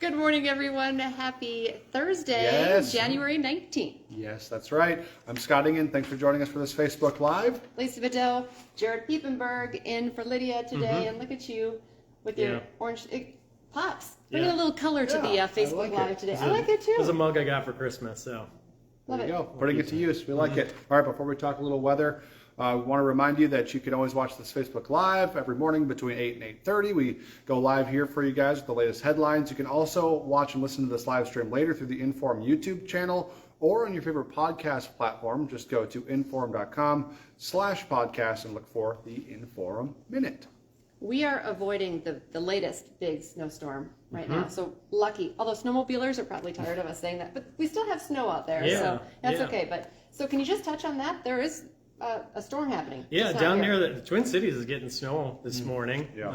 Good morning, everyone. Happy Thursday, January 19th. Yes, that's right. I'm Scott Engen. Thanks for joining us for this Facebook Live. Lisa Budeau, Jared Piepenburg in for Lydia today. And look at you with your orange pops. Bringing a little color to the Facebook Live today. I like it too. It was a mug I got for Christmas, so. Love There you it. go. Putting it to use. We like it. All right, before we talk a little weather, we want to remind you that you can always watch this Facebook Live every morning between 8 and 8:30. We go live here for you guys with the latest headlines. You can also watch and listen to this live stream later through the InForum YouTube channel or on your favorite podcast platform. Just go to inforum.com/podcast and look for the InForum Minute. We are avoiding the latest big snowstorm right now. So lucky. Although snowmobilers are probably tired of us saying that, but we still have snow out there. So that's okay. But so can you just touch on that? There is a storm happening. Yeah, down near the Twin Cities is getting snow this morning. Yeah.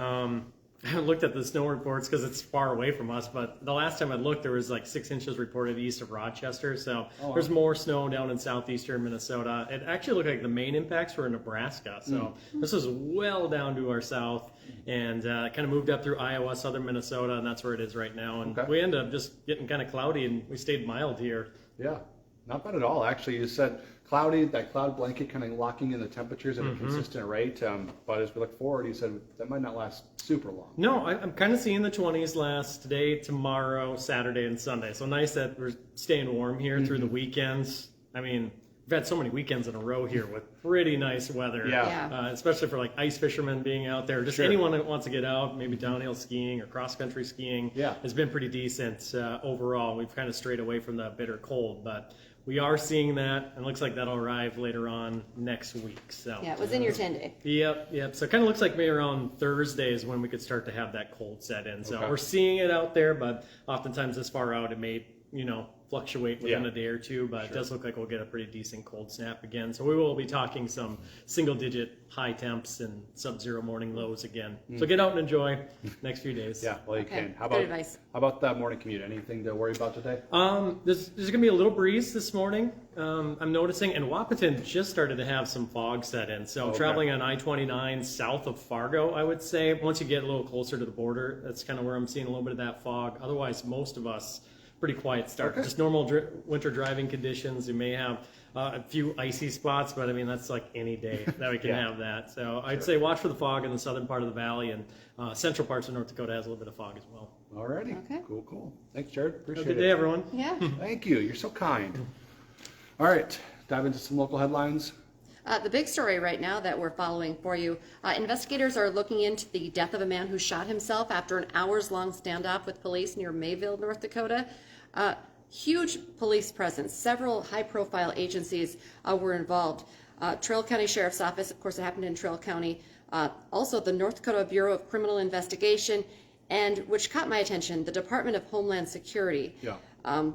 I haven't looked at the snow reports because it's far away from us, but the last time I looked, there was like 6 inches reported east of Rochester. So there's more snow down in southeastern Minnesota. It actually looked like the main impacts were in Nebraska. So this is well down to our south and kind of moved up through Iowa, southern Minnesota, and that's where it is right now. And we ended up just getting kind of cloudy, and we stayed mild here. Yeah, not bad at all. Actually, you said cloudy, that cloud blanket kind of locking in the temperatures at a consistent rate. But as we look forward, you said that might not last super long. No, I'm kind of seeing the 20s last today, tomorrow, Saturday, and Sunday. So nice that we're staying warm here through the weekends. I mean, we've had so many weekends in a row here with pretty nice weather. Especially for like ice fishermen being out there. Just anyone that wants to get out, maybe downhill skiing or cross-country skiing. Has been pretty decent overall. We've kind of strayed away from the bitter cold, but we are seeing that, and it looks like that'll arrive later on next week. So Yeah, it was in your 10-day. Yep. So it kind of looks like maybe around Thursday is when we could start to have that cold set in. So we're seeing it out there, but oftentimes this far out it may, fluctuate within a day or two, but it does look like we'll get a pretty decent cold snap again. So we will be talking some single-digit high temps and sub-zero morning lows again. So get out and enjoy next few days. Yeah, well, you can. How Good advice. about that morning commute? Anything to worry about today? There's going to be a little breeze this morning, I'm noticing, and Wahpeton just started to have some fog set in. So traveling on I-29 south of Fargo, I would say, once you get a little closer to the border, that's kind of where I'm seeing a little bit of that fog. Otherwise, most of us, pretty quiet start. Just normal winter driving conditions. You may have a few icy spots, but I mean, that's like any day that we can have that. So I'd say watch for the fog in the southern part of the valley, and central parts of North Dakota has a little bit of fog as well. Alrighty. Okay. Cool. Thanks, Jared. Appreciate it. Good day, everyone. Yeah. Thank you. You're so kind. All right. Dive into some local headlines. The big story right now that we're following for you, investigators are looking into the death of a man who shot himself after an hours-long standoff with police near Mayville, North Dakota. Huge police presence. Several high-profile agencies were involved. Trail County Sheriff's Office, of course, it happened in Trail County. Also, the North Dakota Bureau of Criminal Investigation, and which caught my attention, the Department of Homeland Security.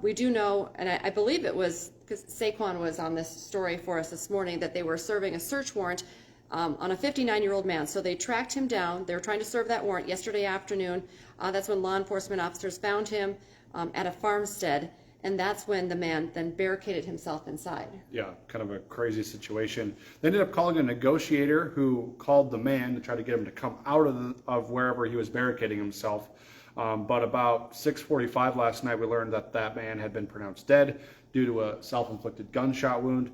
We do know, and I believe it was, because Saquon was on this story for us this morning, that they were serving a search warrant on a 59-year-old man. So they tracked him down. They were trying to serve that warrant yesterday afternoon. That's when law enforcement officers found him at a farmstead, and that's when the man then barricaded himself inside. Yeah, kind of a crazy situation. They ended up calling a negotiator who called the man to try to get him to come out of wherever he was barricading himself. But about 6:45 last night, we learned that man had been pronounced dead due to a self-inflicted gunshot wound.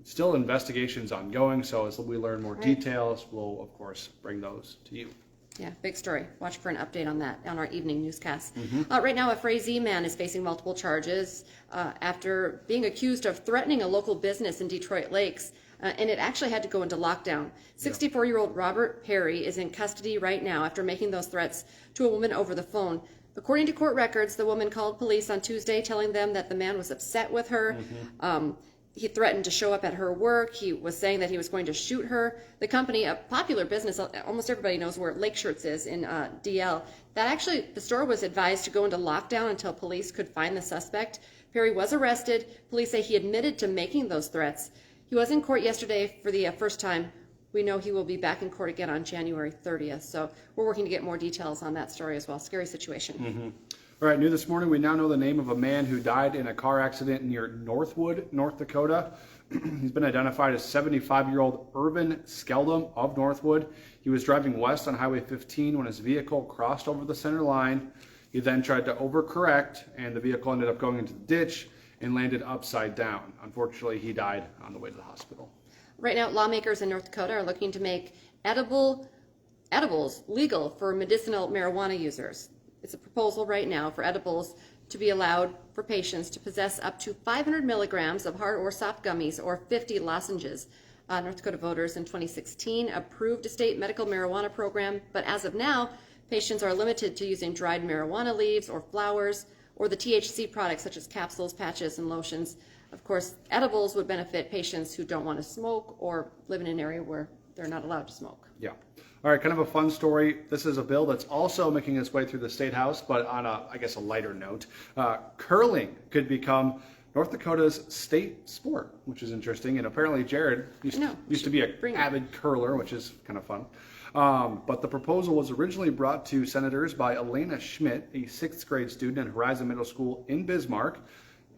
Still investigations ongoing, so as we learn more details, we'll, of course, bring those to you. Yeah, big story. Watch for an update on that on our evening newscast. Right now, a Frazee man is facing multiple charges after being accused of threatening a local business in Detroit Lakes, and it actually had to go into lockdown. 64-year-old Robert Perry is in custody right now after making those threats to a woman over the phone. According to court records, the woman called police on Tuesday telling them that the man was upset with her. He threatened to show up at her work. He was saying that he was going to shoot her. The company, a popular business, almost everybody knows where Lake Shirts is in DL, that actually the store was advised to go into lockdown until police could find the suspect. Perry was arrested. Police say he admitted to making those threats. He was in court yesterday for the first time. We know he will be back in court again on January 30th. So we're working to get more details on that story as well. Scary situation. All right, new this morning, we now know the name of a man who died in a car accident near Northwood, North Dakota. He's been identified as 75-year-old Irvin Skeldum of Northwood. He was driving west on Highway 15 when his vehicle crossed over the center line. He then tried to overcorrect, and the vehicle ended up going into the ditch and landed upside down. Unfortunately, he died on the way to the hospital. Right now, lawmakers in North Dakota are looking to make edibles legal for medicinal marijuana users. It's a proposal right now for edibles to be allowed for patients to possess up to 500 milligrams of hard or soft gummies or 50 lozenges. North Dakota voters in 2016 approved a state medical marijuana program, but as of now, patients are limited to using dried marijuana leaves or flowers or the THC products such as capsules, patches, and lotions. Of course, edibles would benefit patients who don't want to smoke or live in an area where they're not allowed to smoke. Yeah. All right, kind of a fun story. This is a bill that's also making its way through the State House, but on a lighter note. Curling could become North Dakota's state sport, which is interesting. And apparently Jared used to be an avid curler, which is kind of fun. But the proposal was originally brought to senators by Elena Schmidt, a 6th grade student at Horizon Middle School in Bismarck.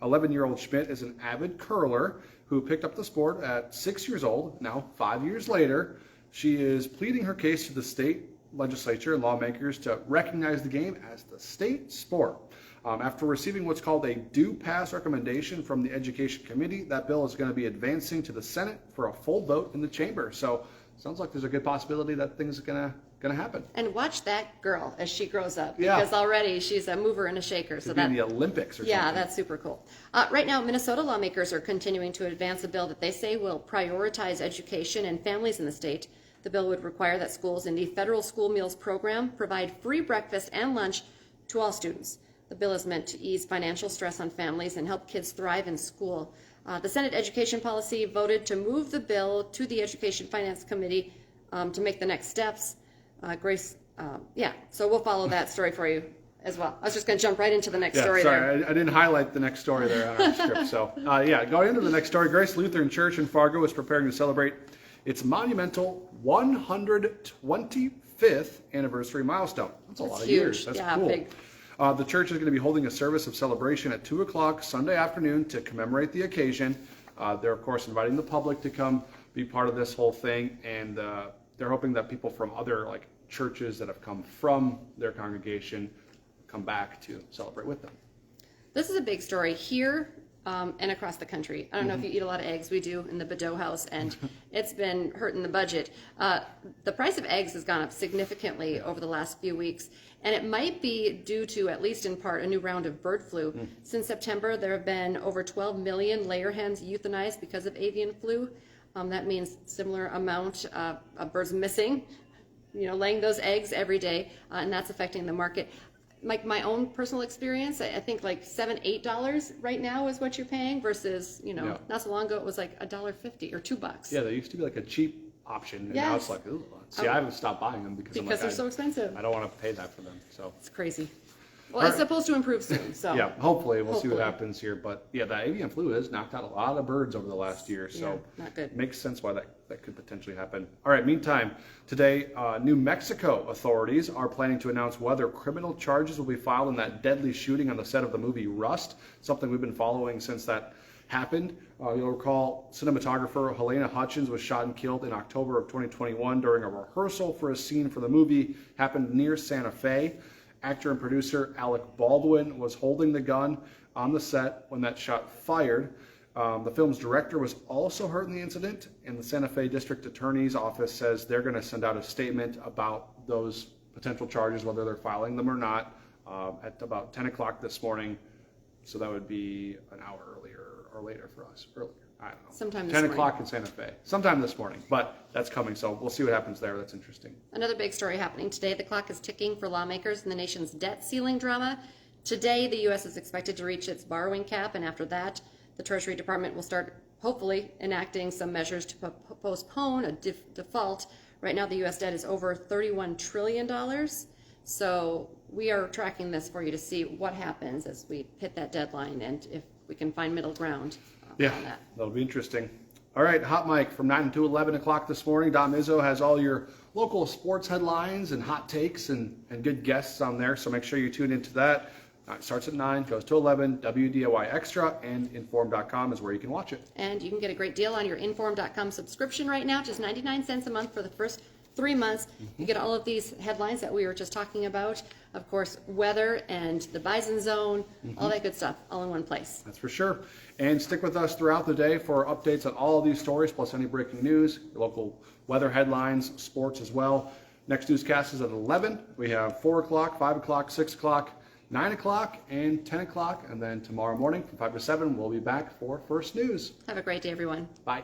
11-year-old Schmidt is an avid curler who picked up the sport at 6 years old. Now, 5 years later, she is pleading her case to the state legislature and lawmakers to recognize the game as the state sport. After receiving what's called a due pass recommendation from the Education Committee, that bill is going to be advancing to the Senate for a full vote in the chamber. So sounds like there's a good possibility that things are going to happen. And watch that girl as she grows up, because already she's a mover and a shaker. So in the Olympics or something. Yeah, that's super cool. Right now, Minnesota lawmakers are continuing to advance a bill that they say will prioritize education and families in the state. The bill would require that schools in the federal school meals program provide free breakfast and lunch to all students. The bill is meant to ease financial stress on families and help kids thrive in school. The Senate Education Policy voted to move the bill to the Education Finance Committee to make the next steps. Grace, so we'll follow that story for you as well. I was just going to jump right into the next story sorry, there. I didn't highlight the next story there on our script. So, going into the next story, Grace Lutheran Church in Fargo is preparing to celebrate its monumental 125th anniversary milestone. That's a lot of years. That's cool. Big. The church is going to be holding a service of celebration at 2 o'clock Sunday afternoon to commemorate the occasion. They're, of course, inviting the public to come be part of this whole thing, and they're hoping that people from other churches that have come from their congregation come back to celebrate with them. This is a big story here and across the country. I don't know if you eat a lot of eggs. We do in the Budeau house, and it's been hurting the budget. The price of eggs has gone up significantly over the last few weeks, and it might be due to, at least in part, a new round of bird flu. Since September, there have been over 12 million layer hens euthanized because of avian flu. That means similar amount of birds missing, laying those eggs every day, and that's affecting the market. My own personal experience, I think $7-8 right now is what you're paying versus, not so long ago it was $1.50 or $2. Yeah, there used to be a cheap option, and now it's ooh. See, I haven't stopped buying them because they're so expensive. I don't want to pay that for them. So it's crazy. Well, it's supposed to improve soon. So yeah, hopefully we'll see what happens here. But yeah, the avian flu has knocked out a lot of birds over the last year, so not good. Makes sense why that could potentially happen. All right, meantime, today, New Mexico authorities are planning to announce whether criminal charges will be filed in that deadly shooting on the set of the movie Rust, something we've been following since that happened. You'll recall cinematographer Helena Hutchins was shot and killed in October of 2021 during a rehearsal for a scene for the movie, happened near Santa Fe. Actor and producer Alec Baldwin was holding the gun on the set when that shot fired. The film's director was also hurt in the incident, and the Santa Fe District Attorney's Office says they're going to send out a statement about those potential charges, whether they're filing them or not, at about 10 o'clock this morning. So that would be an hour earlier or later for us. Earlier. I don't know. Sometime this 10 morning. o'clock in Santa Fe. Sometime this morning, but that's coming, so we'll see what happens there. That's interesting. Another big story happening today. The clock is ticking for lawmakers in the nation's debt ceiling drama. Today, the U.S. is expected to reach its borrowing cap, and after that, the Treasury Department will start, hopefully, enacting some measures to postpone a default. Right now, the U.S. debt is over $31 trillion. So we are tracking this for you to see what happens as we hit that deadline and if we can find middle ground. Yeah, that'll be interesting. All right, Hot Mic from 9 to 11 o'clock this morning. Dom Izzo has all your local sports headlines and hot takes and good guests on there, so make sure you tune into that. It starts at 9, goes to 11, WDAY Extra, and InForum.com is where you can watch it. And you can get a great deal on your InForum.com subscription right now, just 99 cents a month for the first 3 months. You get all of these headlines that we were just talking about. Of course, weather and the bison zone, all that good stuff, all in one place. That's for sure. And stick with us throughout the day for updates on all of these stories, plus any breaking news, local weather headlines, sports as well. Next newscast is at 11. We have 4 o'clock, 5 o'clock, 6 o'clock, 9 o'clock, and 10 o'clock. And then tomorrow morning from 5 to 7, we'll be back for First News. Have a great day, everyone. Bye.